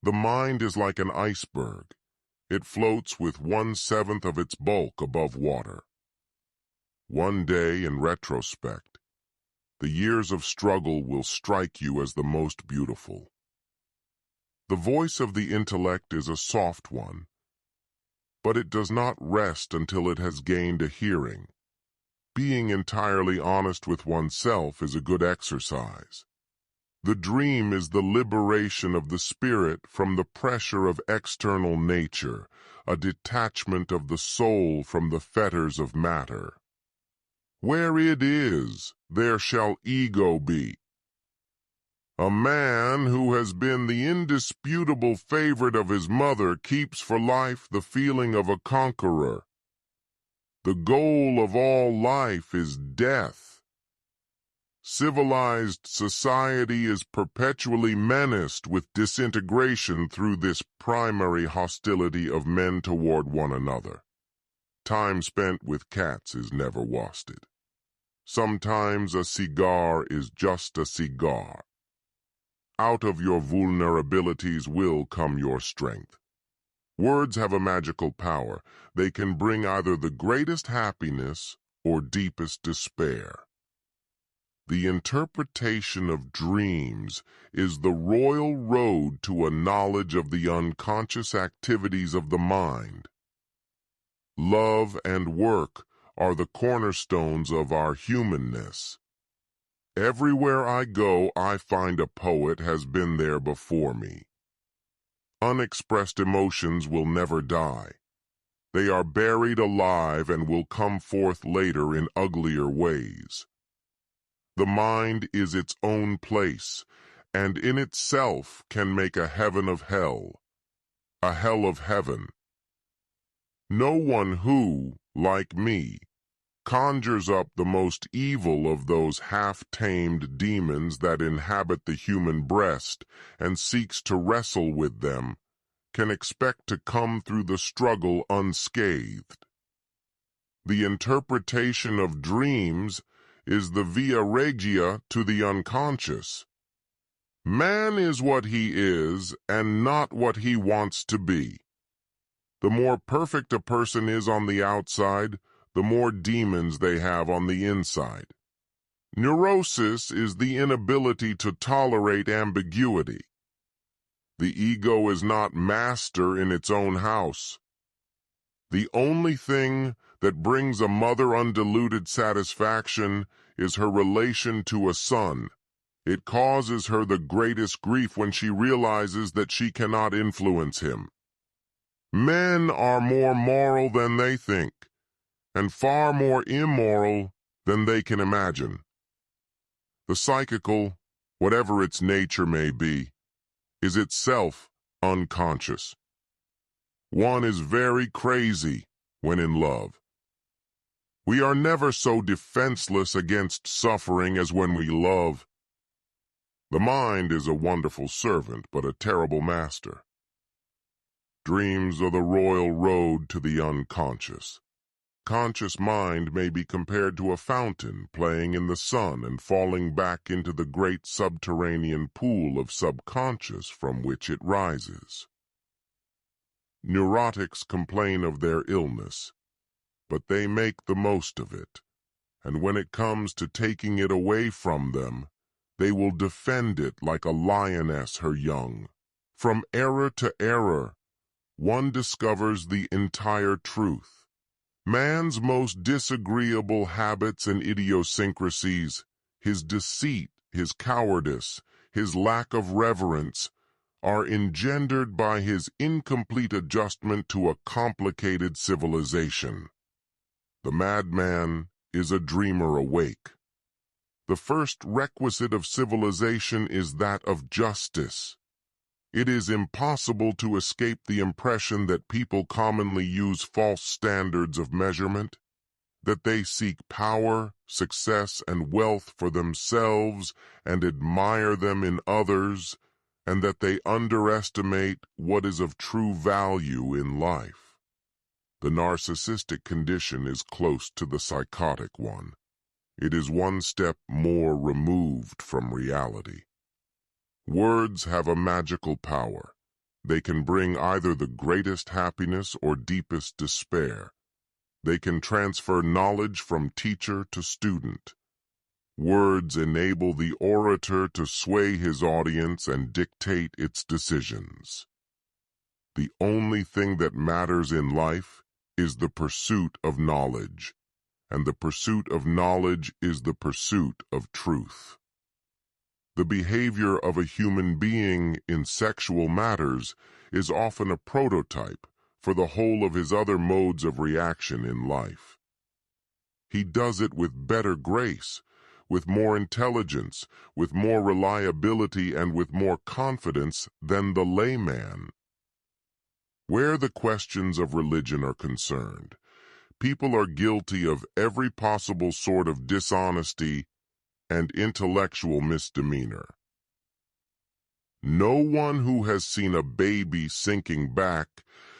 The mind is like an iceberg. It floats with 1/7 of its bulk above water. One day, in retrospect, the years of struggle will strike you as the most beautiful. The voice of the intellect is a soft one, but it does not rest until it has gained a hearing. Being entirely honest with oneself is a good exercise. The dream is the liberation of the spirit from the pressure of external nature, a detachment of the soul from the fetters of matter. Where it is, there shall ego be. A man who has been the indisputable favorite of his mother keeps for life the feeling of a conqueror. The goal of all life is death. Civilized society is perpetually menaced with disintegration through this primary hostility of men toward one another. Time spent with cats is never wasted. Sometimes a cigar is just a cigar. Out of your vulnerabilities will come your strength. Words have a magical power. They can bring either the greatest happiness or deepest despair. The interpretation of dreams is the royal road to a knowledge of the unconscious activities of the mind. Love and work are the cornerstones of our humanness. Everywhere I go, I find a poet has been there before me. Unexpressed emotions will never die. They are buried alive and will come forth later in uglier ways. The mind is its own place, and in itself can make a heaven of hell, a hell of heaven. No one who, like me, conjures up the most evil of those half-tamed demons that inhabit the human breast and seeks to wrestle with them, can expect to come through the struggle unscathed. The interpretation of dreams is the via regia to the unconscious. Man is what he is and not what he wants to be. The more perfect a person is on the outside, the more demons they have on the inside. Neurosis is the inability to tolerate ambiguity. The ego is not master in its own house. The only thing that brings a mother undiluted satisfaction is her relation to a son. It causes her the greatest grief when she realizes that she cannot influence him. Men are more moral than they think, and far more immoral than they can imagine. The psychical, whatever its nature may be, is itself unconscious. One is very crazy when in love. We are never so defenseless against suffering as when we love. The mind is a wonderful servant, but a terrible master. Dreams are the royal road to the unconscious. Conscious mind may be compared to a fountain playing in the sun and falling back into the great subterranean pool of subconscious from which it rises. Neurotics complain of their illness, but they make the most of it, and when it comes to taking it away from them, they will defend it like a lioness her young. From error to error, one discovers the entire truth. Man's most disagreeable habits and idiosyncrasies, his deceit, his cowardice, his lack of reverence, are engendered by his incomplete adjustment to a complicated civilization. The madman is a dreamer awake. The first requisite of civilization is that of justice. It is impossible to escape the impression that people commonly use false standards of measurement, that they seek power, success, and wealth for themselves and admire them in others, and that they underestimate what is of true value in life. The narcissistic condition is close to the psychotic one. It is one step more removed from reality. Words have a magical power. They can bring either the greatest happiness or deepest despair. They can transfer knowledge from teacher to student. Words enable the orator to sway his audience and dictate its decisions. The only thing that matters in life is the pursuit of knowledge, and the pursuit of knowledge is the pursuit of truth. The behavior of a human being in sexual matters is often a prototype for the whole of his other modes of reaction in life. He does it with better grace, with more intelligence, with more reliability, and with more confidence than the layman. Where the questions of religion are concerned, people are guilty of every possible sort of dishonesty and intellectual misdemeanor. No one who has seen a baby sinking back,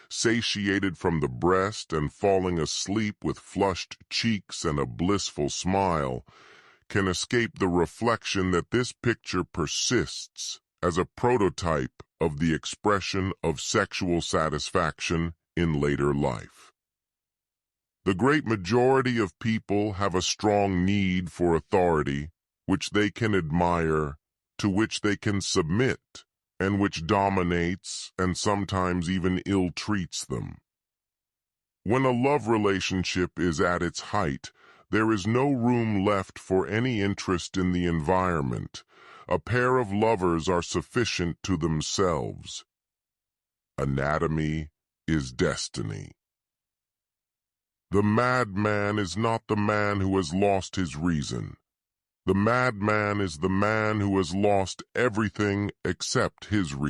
satiated from the breast and falling asleep with flushed cheeks and a blissful smile, can escape the reflection that this picture persists as a prototype of the expression of sexual satisfaction in later life. The great majority of people have a strong need for authority, which they can admire, to which they can submit, and which dominates and sometimes even ill-treats them. When a love relationship is at its height, there is no room left for any interest in the environment. A pair of lovers are sufficient to themselves. Anatomy is destiny. The madman is not the man who has lost his reason. The madman is the man who has lost everything except his reason.